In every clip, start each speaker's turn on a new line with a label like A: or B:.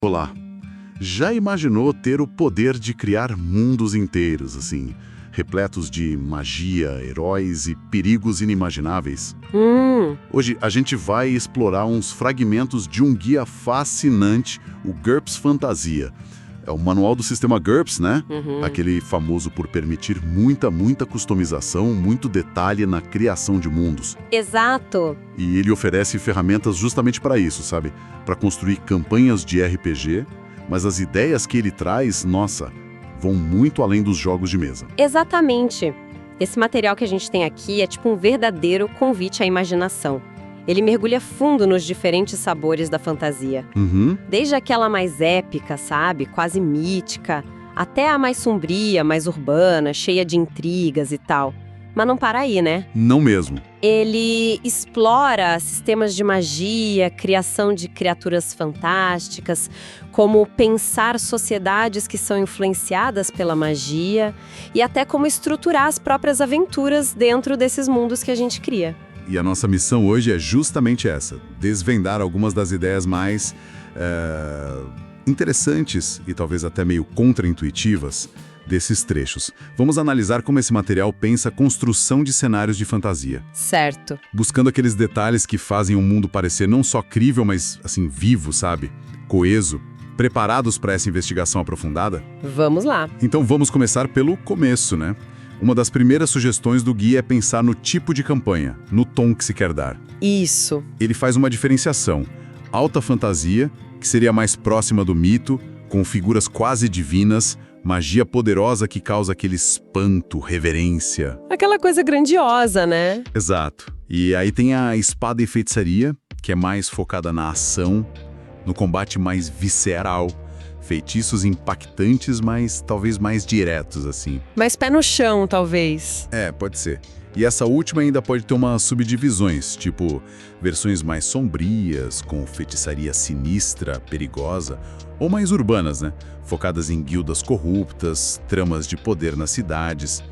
A: Olá. Já imaginou ter o poder de criar mundos inteiros, assim, repletos de magia, heróis e perigos inimagináveis? Hoje a gente vai explorar uns fragmentos de um guia fascinante, o GURPS Fantasia. É o manual do sistema GURPS, né? Aquele famoso por permitir muita customização, muito detalhe na criação de mundos.
B: Exato.
A: E ele oferece ferramentas justamente para isso, sabe? Para construir campanhas de RPG, mas as ideias que ele traz, nossa, vão muito além dos jogos de mesa.
B: Exatamente. Esse material que a gente tem aqui é tipo um verdadeiro convite à imaginação. Ele mergulha fundo nos diferentes sabores da fantasia. Desde aquela mais épica, sabe? Quase mítica, até a mais sombria, mais urbana, cheia de intrigas e tal. Mas não para aí, né?
A: Não mesmo.
B: Ele explora sistemas de magia, criação de criaturas fantásticas, como pensar sociedades que são influenciadas pela magia e até como estruturar as próprias aventuras dentro desses mundos que a gente cria.
A: E a nossa missão hoje é justamente essa, desvendar algumas das ideias mais interessantes e talvez até meio contraintuitivas desses trechos. Vamos analisar como esse material pensa a construção de cenários de fantasia.
B: Certo.
A: Buscando aqueles detalhes que fazem o mundo parecer não só crível, mas, assim, vivo, sabe? Coeso. Preparados para essa investigação aprofundada?
B: Vamos lá.
A: Então vamos começar pelo começo, né? Uma das primeiras sugestões do guia é pensar no tipo de campanha, no tom que se quer dar.
B: Isso.
A: Ele faz uma diferenciação. Alta fantasia, que seria mais próxima do mito, com figuras quase divinas, magia poderosa que causa aquele espanto, reverência.
B: Aquela coisa grandiosa, né?
A: Exato. E aí tem a espada e feitiçaria, que é mais focada na ação, no combate mais visceral, feitiços impactantes, mas talvez mais diretos, assim.
B: Mais pé no chão, talvez.
A: É, pode ser. E essa última ainda pode ter umas subdivisões, tipo versões mais sombrias, com feitiçaria sinistra, perigosa, ou mais urbanas, né? Focadas em guildas corruptas, tramas de poder nas cidades.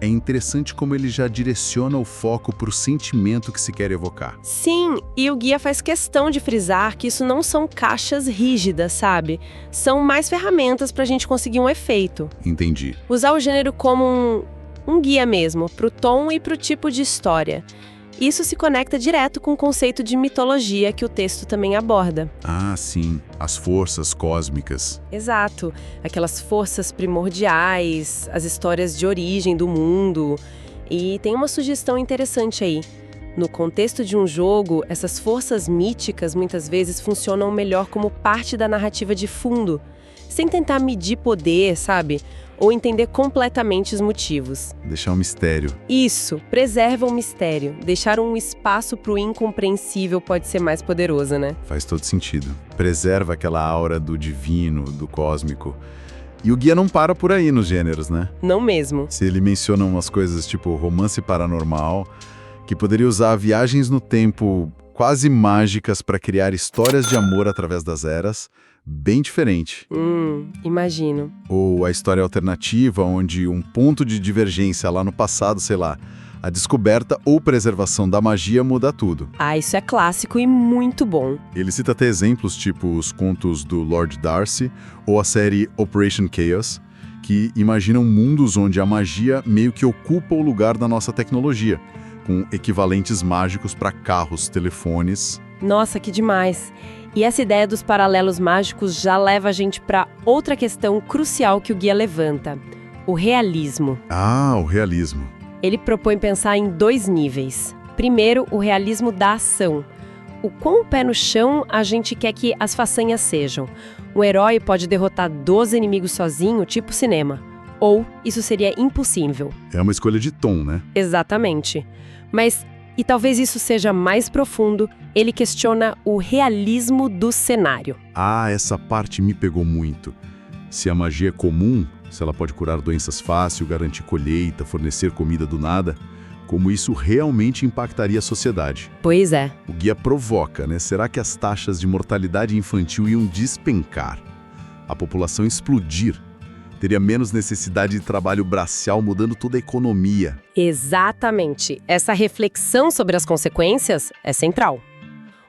A: É interessante como ele já direciona o foco para o sentimento que se quer evocar.
B: Sim, e o guia faz questão de frisar que isso não são caixas rígidas, sabe? São mais ferramentas para a gente conseguir um efeito.
A: Entendi.
B: Usar o gênero como um guia mesmo, pro tom e pro tipo de história. Isso se conecta direto com o conceito de mitologia que o texto também aborda.
A: Ah, sim. As forças cósmicas.
B: Exato. Aquelas forças primordiais, as histórias de origem do mundo. E tem uma sugestão interessante aí. No contexto de um jogo, essas forças míticas muitas vezes funcionam melhor como parte da narrativa de fundo, sem tentar medir poder, sabe? Ou entender completamente os motivos.
A: Deixar um mistério.
B: Isso, preserva o mistério. Deixar um espaço pro incompreensível pode ser mais poderoso, né?
A: Faz todo sentido. Preserva aquela aura do divino, do cósmico. E o guia não para por aí nos gêneros, né?
B: Não mesmo.
A: Se ele menciona umas coisas tipo romance paranormal, que poderia usar viagens no tempo quase mágicas para criar histórias de amor através das eras, bem diferente.
B: Imagino.
A: Ou a história alternativa, onde um ponto de divergência lá no passado, sei lá, a descoberta ou preservação da magia muda tudo.
B: Ah, isso é clássico e muito bom.
A: Ele cita até exemplos tipo os contos do Lord Darcy ou a série Operation Chaos, que imaginam mundos onde a magia meio que ocupa o lugar da nossa tecnologia, com equivalentes mágicos para carros, telefones.
B: Nossa, que demais. E essa ideia dos paralelos mágicos já leva a gente para outra questão crucial que o guia levanta: o realismo.
A: Ah, o realismo.
B: Ele propõe pensar em 2 níveis. Primeiro, o realismo da ação. O quão pé no chão a gente quer que as façanhas sejam. Um herói pode derrotar 12 inimigos sozinho, tipo cinema. Ou isso seria impossível.
A: É uma escolha de tom, né?
B: Exatamente. Mas, e talvez isso seja mais profundo, ele questiona o realismo do cenário.
A: Ah, essa parte me pegou muito. Se a magia é comum, se ela pode curar doenças fácil, garantir colheita, fornecer comida do nada, como isso realmente impactaria a sociedade?
B: Pois é.
A: O guia provoca, né? Será que as taxas de mortalidade infantil iam despencar? A população explodir? Teria menos necessidade de trabalho braçal, mudando toda a economia.
B: Exatamente. Essa reflexão sobre as consequências é central.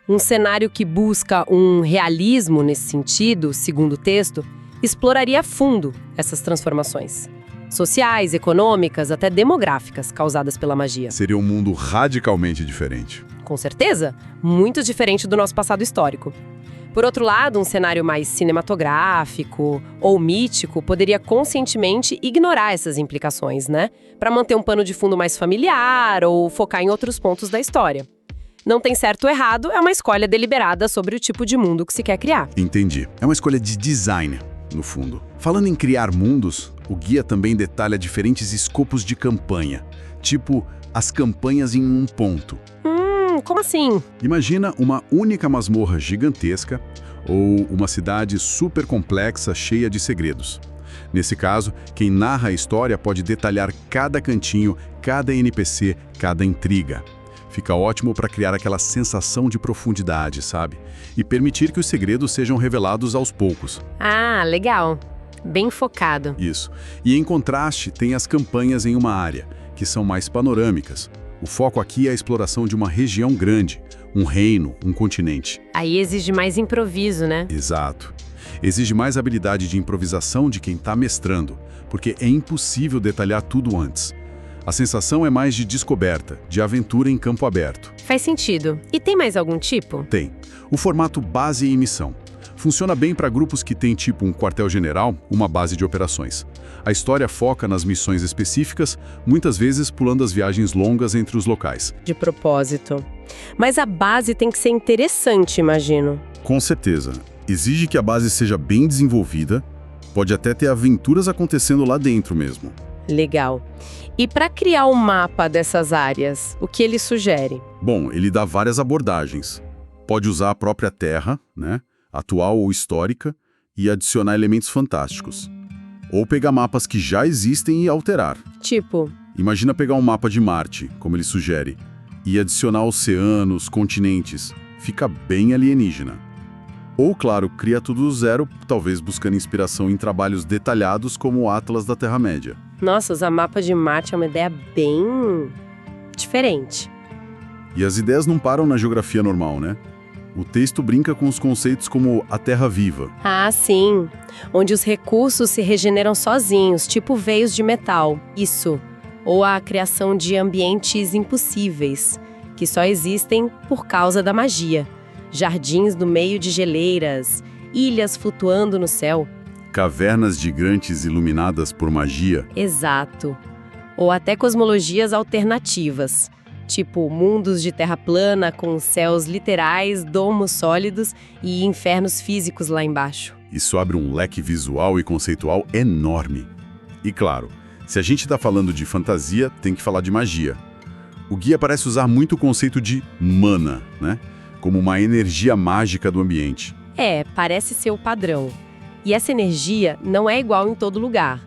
B: Um cenário que busca um realismo nesse sentido, segundo o texto, exploraria a fundo essas transformações sociais, econômicas, até demográficas causadas pela magia.
A: Seria um mundo radicalmente diferente.
B: Com certeza, muito diferente do nosso passado histórico. Por outro lado, um cenário mais cinematográfico ou mítico poderia conscientemente ignorar essas implicações, né? Para manter um pano de fundo mais familiar ou focar em outros pontos da história. Não tem certo ou errado, é uma escolha deliberada sobre o tipo de mundo que se quer criar.
A: Entendi. É uma escolha de design, no fundo. Falando em criar mundos, o guia também detalha diferentes escopos de campanha, tipo as campanhas em um ponto.
B: Como assim?
A: Imagina uma única masmorra gigantesca ou uma cidade super complexa cheia de segredos. Nesse caso, quem narra a história pode detalhar cada cantinho, cada NPC, cada intriga. Fica ótimo para criar aquela sensação de profundidade, sabe? E permitir que os segredos sejam revelados aos poucos.
B: Ah, legal. Bem focado.
A: Isso. E em contraste, tem as campanhas em uma área, que são mais panorâmicas. O foco aqui é a exploração de uma região grande, um reino, um continente.
B: Aí exige mais improviso, né?
A: Exato. Exige mais habilidade de improvisação de quem está mestrando, porque é impossível detalhar tudo antes. A sensação é mais de descoberta, de aventura em campo aberto.
B: Faz sentido. E tem mais algum tipo?
A: Tem. O formato base e missão. Funciona bem para grupos que têm tipo um quartel-general, uma base de operações. A história foca nas missões específicas, muitas vezes pulando as viagens longas entre os locais.
B: De propósito. Mas a base tem que ser interessante, imagino.
A: Com certeza. Exige que a base seja bem desenvolvida, pode até ter aventuras acontecendo lá dentro mesmo.
B: Legal. E para criar um mapa dessas áreas, o que ele sugere?
A: Bom, ele dá várias abordagens. Pode usar a própria terra, né? Atual ou histórica, e adicionar elementos fantásticos. Ou pegar mapas que já existem e alterar.
B: Tipo?
A: Imagina pegar um mapa de Marte, como ele sugere, e adicionar oceanos, continentes. Fica bem alienígena. Ou, claro, cria tudo do zero, talvez buscando inspiração em trabalhos detalhados como o Atlas da Terra-média.
B: Nossa, usar mapa de Marte é uma ideia bem diferente.
A: E as ideias não param na geografia normal, né? O texto brinca com os conceitos como a Terra viva.
B: Ah, sim. Onde os recursos se regeneram sozinhos, tipo veios de metal. Isso. Ou a criação de ambientes impossíveis, que só existem por causa da magia. Jardins no meio de geleiras, ilhas flutuando no céu.
A: Cavernas gigantes iluminadas por magia.
B: Exato. Ou até cosmologias alternativas. Tipo mundos de terra plana com céus literais, domos sólidos e infernos físicos lá embaixo.
A: Isso abre um leque visual e conceitual enorme. E claro, se a gente está falando de fantasia, tem que falar de magia. O guia parece usar muito o conceito de mana, né? Como uma energia mágica do ambiente.
B: É, parece ser o padrão. E essa energia não é igual em todo lugar.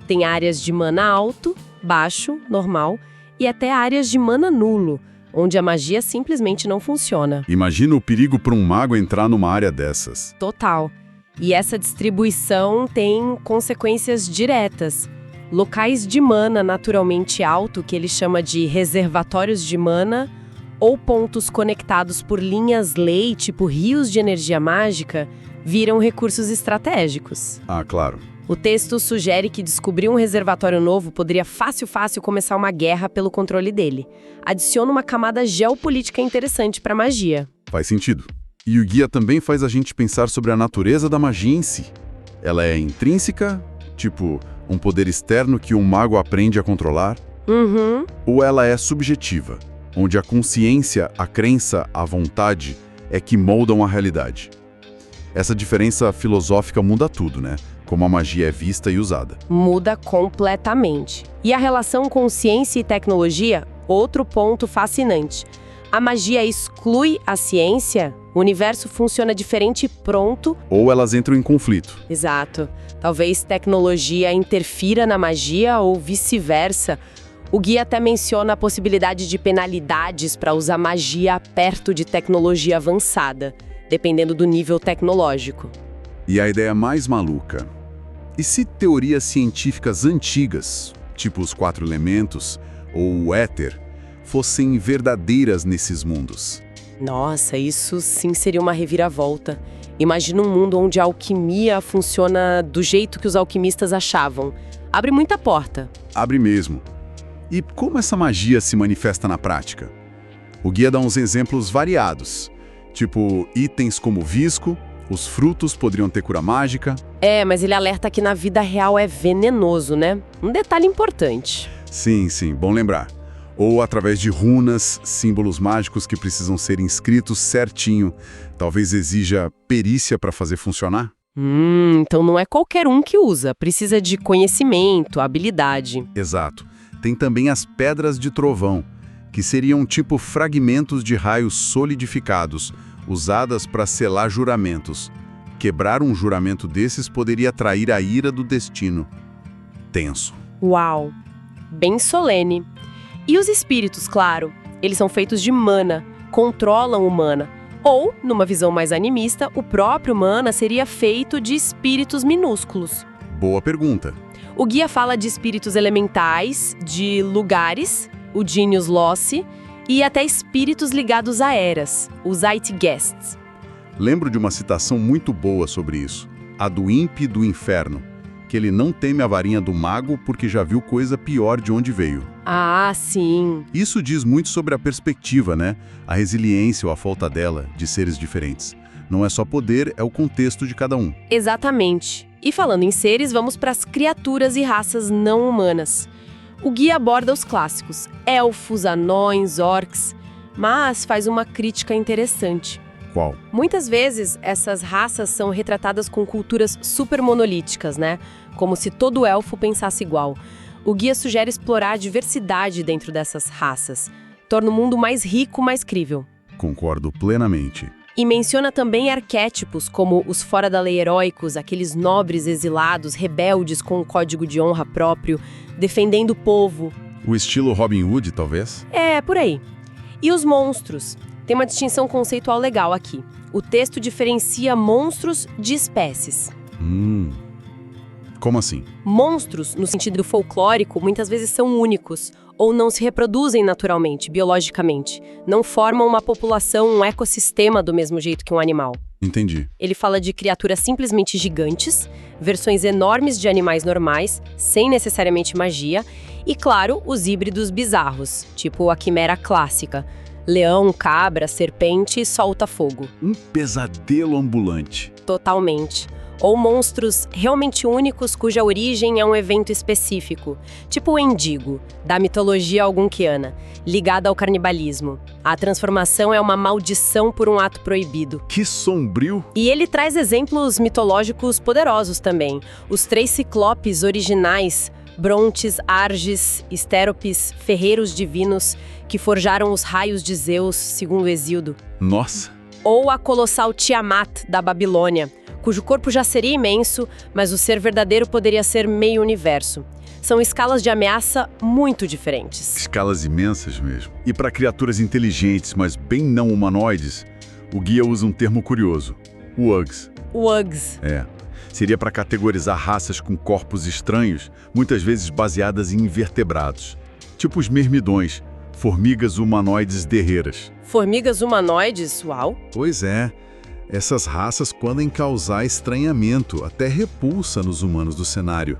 B: Tem áreas de mana alto, baixo, normal, e até áreas de mana nulo, onde a magia simplesmente não funciona.
A: Imagina o perigo para um mago entrar numa área dessas.
B: Total. E essa distribuição tem consequências diretas. Locais de mana naturalmente alto, que ele chama de reservatórios de mana, ou pontos conectados por linhas-lei, tipo rios de energia mágica, viram recursos estratégicos.
A: Ah, claro.
B: O texto sugere que descobrir um reservatório novo poderia fácil começar uma guerra pelo controle dele. Adiciona uma camada geopolítica interessante para a magia.
A: Faz sentido. E o guia também faz a gente pensar sobre a natureza da magia em si. Ela é intrínseca, tipo um poder externo que um mago aprende a controlar? Ou ela é subjetiva, onde a consciência, a crença, a vontade é que moldam a realidade? Essa diferença filosófica muda tudo, né? Como a magia é vista e usada.
B: Muda completamente. E a relação com ciência e tecnologia, outro ponto fascinante. A magia exclui a ciência? O universo funciona diferente e pronto?
A: Ou elas entram em conflito.
B: Exato. Talvez tecnologia interfira na magia ou vice-versa. O guia até menciona a possibilidade de penalidades para usar magia perto de tecnologia avançada, dependendo do nível tecnológico.
A: E a ideia mais maluca? E se teorias científicas antigas, tipo os 4 elementos ou o éter, fossem verdadeiras nesses mundos?
B: Nossa, isso sim seria uma reviravolta. Imagina um mundo onde a alquimia funciona do jeito que os alquimistas achavam. Abre muita porta.
A: Abre mesmo. E como essa magia se manifesta na prática? O guia dá uns exemplos variados, tipo itens como visco, os frutos poderiam ter cura mágica.
B: Mas ele alerta que na vida real é venenoso, né? Um detalhe importante.
A: Sim, bom lembrar. Ou através de runas, símbolos mágicos que precisam ser inscritos certinho. Talvez exija perícia para fazer funcionar?
B: Então não é qualquer um que usa, precisa de conhecimento, habilidade.
A: Exato. Tem também as pedras de trovão, que seriam tipo fragmentos de raios solidificados, usadas para selar juramentos. Quebrar um juramento desses poderia atrair a ira do destino. Tenso.
B: Uau! Bem solene. E os espíritos, claro, eles são feitos de mana, controlam o mana. Ou, numa visão mais animista, o próprio mana seria feito de espíritos minúsculos.
A: Boa pergunta.
B: O guia fala de espíritos elementais, de lugares, o Genius Loci, e até espíritos ligados a eras, os Zeitgests.
A: Lembro de uma citação muito boa sobre isso, a do ímpio do inferno, que ele não teme a varinha do mago porque já viu coisa pior de onde veio.
B: Ah, sim.
A: Isso diz muito sobre a perspectiva, né? A resiliência ou a falta dela, de seres diferentes. Não é só poder, é o contexto de cada um.
B: Exatamente. E falando em seres, vamos para as criaturas e raças não humanas. O guia aborda os clássicos, elfos, anões, orcs, mas faz uma crítica interessante.
A: Qual?
B: Muitas vezes, essas raças são retratadas com culturas super monolíticas, né? Como se todo elfo pensasse igual. O guia sugere explorar a diversidade dentro dessas raças. Torna o mundo mais rico, mais crível.
A: Concordo plenamente.
B: E menciona também arquétipos como os fora-da-lei heróicos, aqueles nobres exilados, rebeldes com um código de honra próprio, defendendo o povo.
A: O estilo Robin Hood, talvez?
B: Por aí. E os monstros? Tem uma distinção conceitual legal aqui. O texto diferencia monstros de espécies.
A: Como assim?
B: Monstros, no sentido folclórico, muitas vezes são únicos ou não se reproduzem naturalmente, biologicamente. Não formam uma população, um ecossistema do mesmo jeito que um animal.
A: Entendi.
B: Ele fala de criaturas simplesmente gigantes, versões enormes de animais normais, sem necessariamente magia, e, claro, os híbridos bizarros, tipo a quimera clássica. Leão, cabra, serpente e solta-fogo.
A: Um pesadelo ambulante.
B: Totalmente. Ou monstros realmente únicos cuja origem é um evento específico, tipo o Endigo, da mitologia algonquiana, ligada ao canibalismo. A transformação é uma maldição por um ato proibido.
A: Que sombrio!
B: E ele traz exemplos mitológicos poderosos também. Os 3 ciclopes originais, Brontes, Arges, Estéropes, ferreiros divinos, que forjaram os raios de Zeus, segundo Hesíodo.
A: Nossa!
B: Ou a colossal Tiamat, da Babilônia, cujo corpo já seria imenso, mas o ser verdadeiro poderia ser meio universo. São escalas de ameaça muito diferentes.
A: Escalas imensas mesmo. E para criaturas inteligentes, mas bem não humanoides, o guia usa um termo curioso, Wugs.
B: Wugs.
A: Seria para categorizar raças com corpos estranhos, muitas vezes baseadas em invertebrados. Tipo os mirmidões, formigas humanoides derreiras.
B: Formigas humanoides? Uau!
A: Pois é. Essas raças podem causar estranhamento, até repulsa nos humanos do cenário.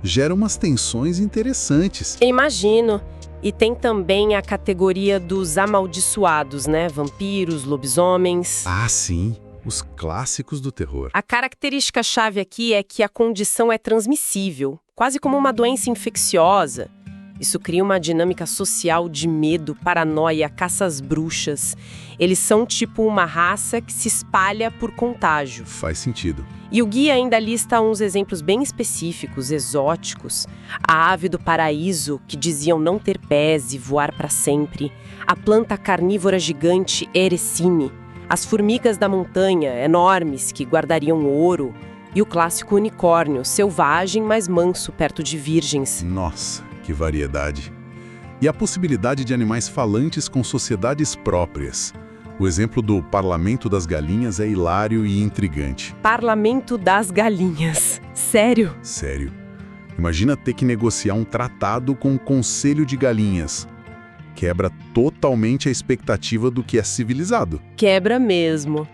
A: Gera umas tensões interessantes.
B: Imagino. E tem também a categoria dos amaldiçoados, né? Vampiros, lobisomens.
A: Ah, sim. Os clássicos do terror.
B: A característica-chave aqui é que a condição é transmissível, quase como uma doença infecciosa. Isso cria uma dinâmica social de medo, paranoia, caça às bruxas. Eles são tipo uma raça que se espalha por contágio.
A: Faz sentido.
B: E o guia ainda lista uns exemplos bem específicos, exóticos. A ave do paraíso, que diziam não ter pés e voar para sempre. A planta carnívora gigante Erecine. As formigas da montanha, enormes, que guardariam ouro. E o clássico unicórnio, selvagem, mas manso, perto de virgens.
A: Nossa, que variedade. E a possibilidade de animais falantes com sociedades próprias. O exemplo do Parlamento das Galinhas é hilário e intrigante.
B: Parlamento das Galinhas. Sério?
A: Sério. Imagina ter que negociar um tratado com o Conselho de Galinhas. Quebra totalmente a expectativa do que é civilizado.
B: Quebra mesmo.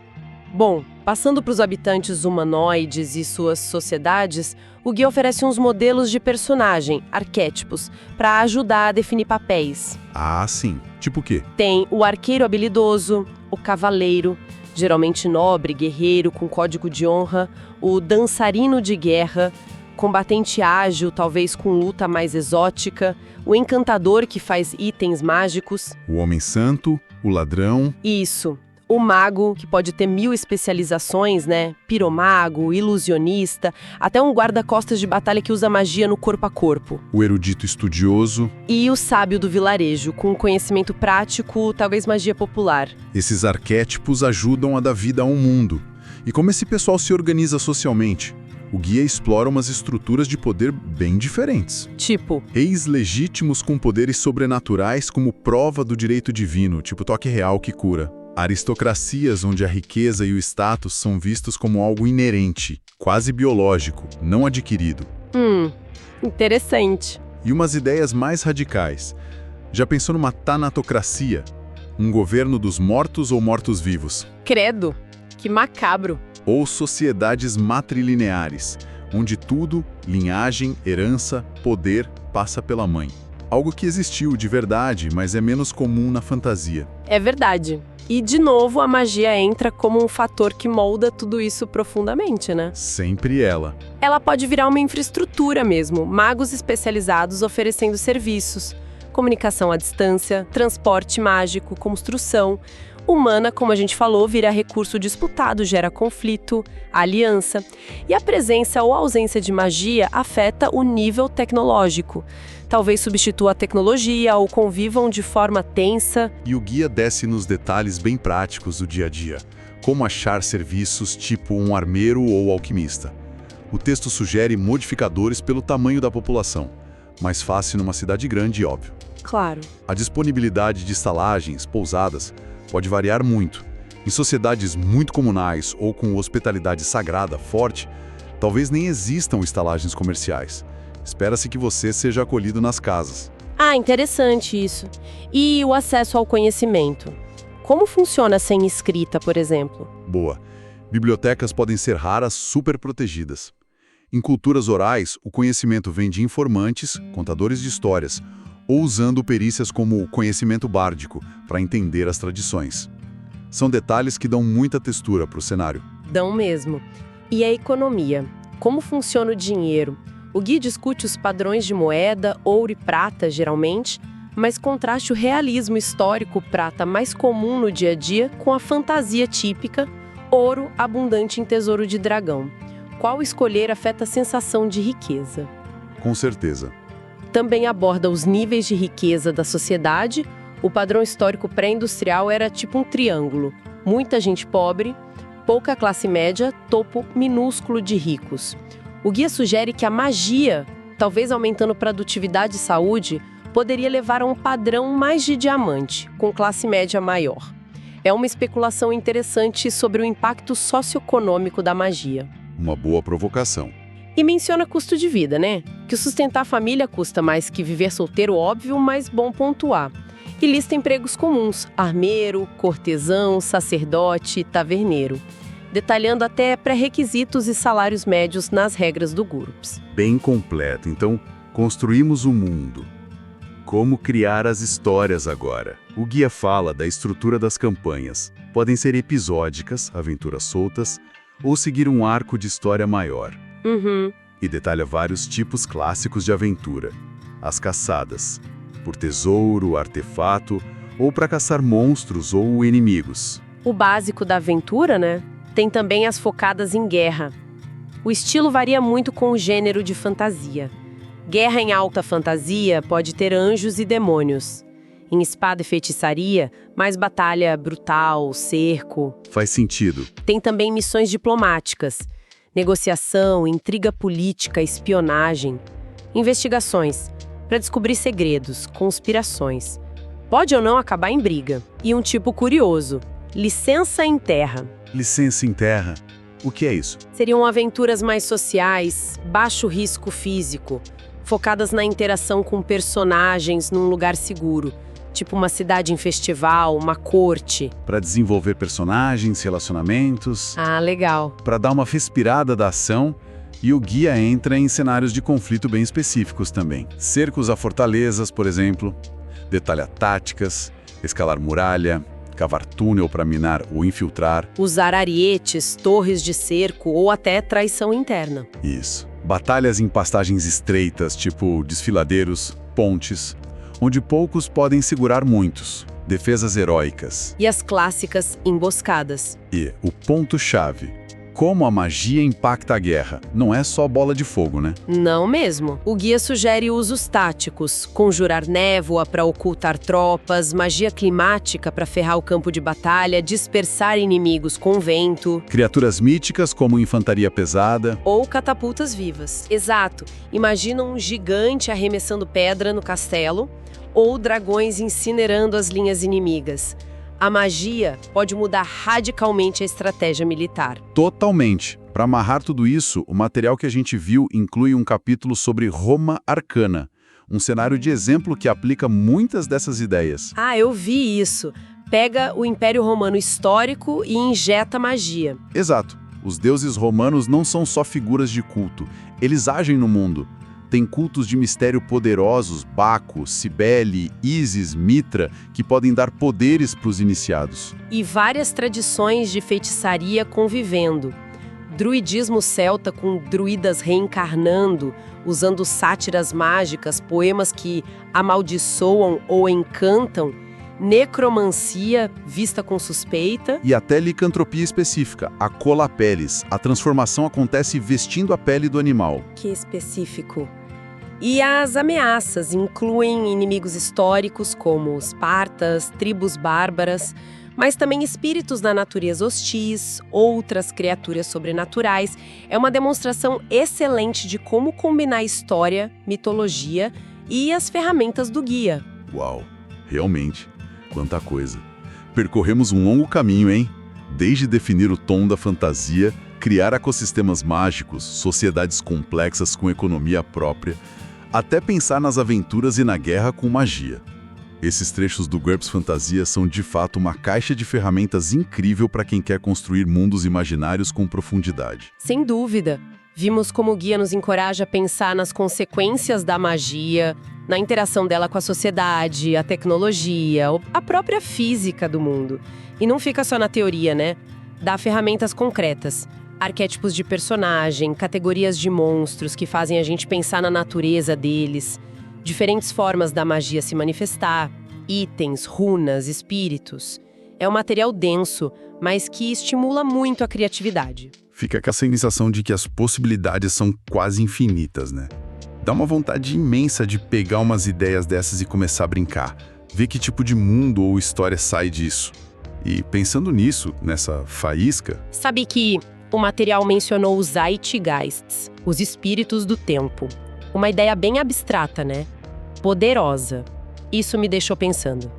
B: Bom, passando para os habitantes humanoides e suas sociedades, o guia oferece uns modelos de personagem, arquétipos, para ajudar a definir papéis.
A: Ah, sim. Tipo o quê?
B: Tem o arqueiro habilidoso, o cavaleiro, geralmente nobre, guerreiro, com código de honra, o dançarino de guerra, combatente ágil, talvez com luta mais exótica, o encantador que faz itens mágicos.
A: O homem santo, o ladrão.
B: Isso. O mago, que pode ter 1000 especializações, né? Piromago, ilusionista, até um guarda-costas de batalha que usa magia no corpo a corpo.
A: O erudito estudioso.
B: E o sábio do vilarejo, com conhecimento prático, talvez magia popular.
A: Esses arquétipos ajudam a dar vida a um mundo. E como esse pessoal se organiza socialmente? O guia explora umas estruturas de poder bem diferentes.
B: Tipo?
A: Reis legítimos com poderes sobrenaturais como prova do direito divino, tipo toque real que cura. Aristocracias onde a riqueza e o status são vistos como algo inerente, quase biológico, não adquirido.
B: Interessante.
A: E umas ideias mais radicais. Já pensou numa tanatocracia? Um governo dos mortos ou mortos-vivos?
B: Credo, que macabro.
A: Ou sociedades matrilineares, onde tudo, linhagem, herança, poder, passa pela mãe. Algo que existiu de verdade, mas é menos comum na fantasia.
B: É verdade. E, de novo, a magia entra como um fator que molda tudo isso profundamente, né?
A: Sempre ela.
B: Ela pode virar uma infraestrutura mesmo, magos especializados oferecendo serviços, comunicação à distância, transporte mágico, construção. Humana, como a gente falou, vira recurso disputado, gera conflito, aliança. E a presença ou ausência de magia afeta o nível tecnológico. Talvez substitua a tecnologia ou convivam de forma tensa.
A: E o guia desce nos detalhes bem práticos do dia a dia, como achar serviços tipo um armeiro ou alquimista. O texto sugere modificadores pelo tamanho da população, mais fácil numa cidade grande, óbvio.
B: Claro.
A: A disponibilidade de estalagens, pousadas, pode variar muito. Em sociedades muito comunais ou com hospitalidade sagrada forte, talvez nem existam estalagens comerciais. Espera-se que você seja acolhido nas casas.
B: Ah, interessante isso. E o acesso ao conhecimento? Como funciona sem escrita, por exemplo?
A: Boa. Bibliotecas podem ser raras, super protegidas. Em culturas orais, o conhecimento vem de informantes, contadores de histórias, ou usando perícias como o conhecimento bárdico para entender as tradições. São detalhes que dão muita textura para o cenário.
B: Dão mesmo. E a economia? Como funciona o dinheiro? O guia discute os padrões de moeda, ouro e prata, geralmente, mas contraste o realismo histórico prata mais comum no dia a dia com a fantasia típica, ouro abundante em tesouro de dragão. Qual escolher afeta a sensação de riqueza?
A: Com certeza.
B: Também aborda os níveis de riqueza da sociedade. O padrão histórico pré-industrial era tipo um triângulo. Muita gente pobre, pouca classe média, topo minúsculo de ricos. O guia sugere que a magia, talvez aumentando produtividade e saúde, poderia levar a um padrão mais de diamante, com classe média maior. É uma especulação interessante sobre o impacto socioeconômico da magia.
A: Uma boa provocação.
B: E menciona custo de vida, né? Que sustentar a família custa mais que viver solteiro, óbvio, mas bom pontuar. E lista empregos comuns: armeiro, cortesão, sacerdote, taverneiro. Detalhando até pré-requisitos e salários médios nas regras do GURPS.
A: Bem completo. Então, construímos o mundo. Como criar as histórias agora? O guia fala da estrutura das campanhas. Podem ser episódicas, aventuras soltas, ou seguir um arco de história maior. E detalha vários tipos clássicos de aventura. As caçadas, por tesouro, artefato, ou para caçar monstros ou inimigos.
B: O básico da aventura, né? Tem também as focadas em guerra. O estilo varia muito com o gênero de fantasia. Guerra em alta fantasia pode ter anjos e demônios. Em espada e feitiçaria, mais batalha brutal, cerco.
A: Faz sentido.
B: Tem também missões diplomáticas. Negociação, intriga política, espionagem. Investigações, para descobrir segredos, conspirações. Pode ou não acabar em briga. E um tipo curioso, licença em terra.
A: Licença em terra? O que é isso?
B: Seriam aventuras mais sociais, baixo risco físico, focadas na interação com personagens num lugar seguro, tipo uma cidade em festival, uma corte.
A: Para desenvolver personagens, relacionamentos,
B: Ah, legal.
A: para dar uma respirada da ação, e o guia entra em cenários de conflito bem específicos também. Cercos a fortalezas, por exemplo, detalha táticas, escalar muralha, cavar túnel para minar ou infiltrar.
B: Usar arietes, torres de cerco ou até traição interna.
A: Isso. Batalhas em pastagens estreitas, tipo desfiladeiros, pontes, onde poucos podem segurar muitos. Defesas heróicas.
B: E as clássicas emboscadas.
A: E o ponto-chave: como a magia impacta a guerra. Não é só bola de fogo, né?
B: Não mesmo. O guia sugere usos táticos, conjurar névoa para ocultar tropas, magia climática para ferrar o campo de batalha, dispersar inimigos com vento.
A: Criaturas míticas como infantaria pesada.
B: Ou catapultas vivas. Exato. Imagina um gigante arremessando pedra no castelo ou dragões incinerando as linhas inimigas. A magia pode mudar radicalmente a estratégia militar.
A: Totalmente. Para amarrar tudo isso, o material que a gente viu inclui um capítulo sobre Roma Arcana, um cenário de exemplo que aplica muitas dessas ideias.
B: Ah, eu vi isso. Pega o Império Romano histórico e injeta magia.
A: Exato. Os deuses romanos não são só figuras de culto, eles agem no mundo. Tem cultos de mistério poderosos, Baco, Cibele, Ísis, Mitra, que podem dar poderes para os iniciados.
B: E várias tradições de feitiçaria convivendo. Druidismo celta com druidas reencarnando, usando sátiras mágicas, poemas que amaldiçoam ou encantam, necromancia, vista com suspeita.
A: E até licantropia específica, a colapelis. A transformação acontece vestindo a pele do animal.
B: Que específico. E as ameaças incluem inimigos históricos como os partas, tribos bárbaras, mas também espíritos da natureza hostis, outras criaturas sobrenaturais. É uma demonstração excelente de como combinar história, mitologia e as ferramentas do guia.
A: Uau, realmente, quanta coisa. Percorremos um longo caminho, hein? Desde definir o tom da fantasia, criar ecossistemas mágicos, sociedades complexas com economia própria, até pensar nas aventuras e na guerra com magia. Esses trechos do GURPS Fantasia são de fato uma caixa de ferramentas incrível para quem quer construir mundos imaginários com profundidade.
B: Sem dúvida. Vimos como o guia nos encoraja a pensar nas consequências da magia, na interação dela com a sociedade, a tecnologia, a própria física do mundo. E não fica só na teoria, né? Dá ferramentas concretas. Arquétipos de personagem, categorias de monstros que fazem a gente pensar na natureza deles, diferentes formas da magia se manifestar, itens, runas, espíritos. É um material denso, mas que estimula muito a criatividade.
A: Fica com essa sensação de que as possibilidades são quase infinitas, né? Dá uma vontade imensa de pegar umas ideias dessas e começar a brincar, ver que tipo de mundo ou história sai disso. E pensando nisso, nessa faísca...
B: Sabe que o material mencionou os Zeitgeists, os espíritos do tempo. Uma ideia bem abstrata, né? Poderosa. Isso me deixou pensando.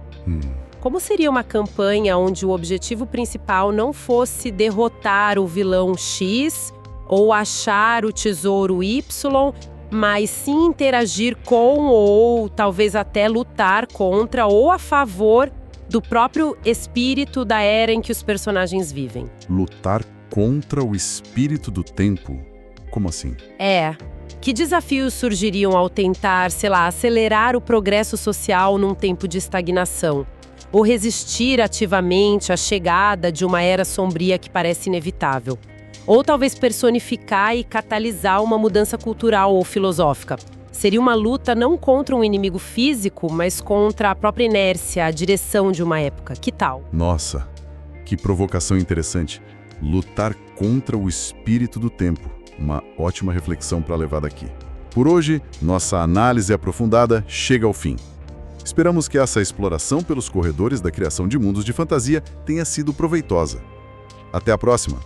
B: Como seria uma campanha onde o objetivo principal não fosse derrotar o vilão X ou achar o tesouro Y, mas sim interagir com ou talvez até lutar contra ou a favor do próprio espírito da era em que os personagens vivem?
A: Lutar contra o espírito do tempo? Como assim?
B: Que desafios surgiriam ao tentar, sei lá, acelerar o progresso social num tempo de estagnação? Ou resistir ativamente à chegada de uma era sombria que parece inevitável? Ou talvez personificar e catalisar uma mudança cultural ou filosófica? Seria uma luta não contra um inimigo físico, mas contra a própria inércia, a direção de uma época. Que tal?
A: Nossa, que provocação interessante. Lutar contra o espírito do tempo. Uma ótima reflexão para levar daqui. Por hoje, nossa análise aprofundada chega ao fim. Esperamos que essa exploração pelos corredores da criação de mundos de fantasia tenha sido proveitosa. Até a próxima!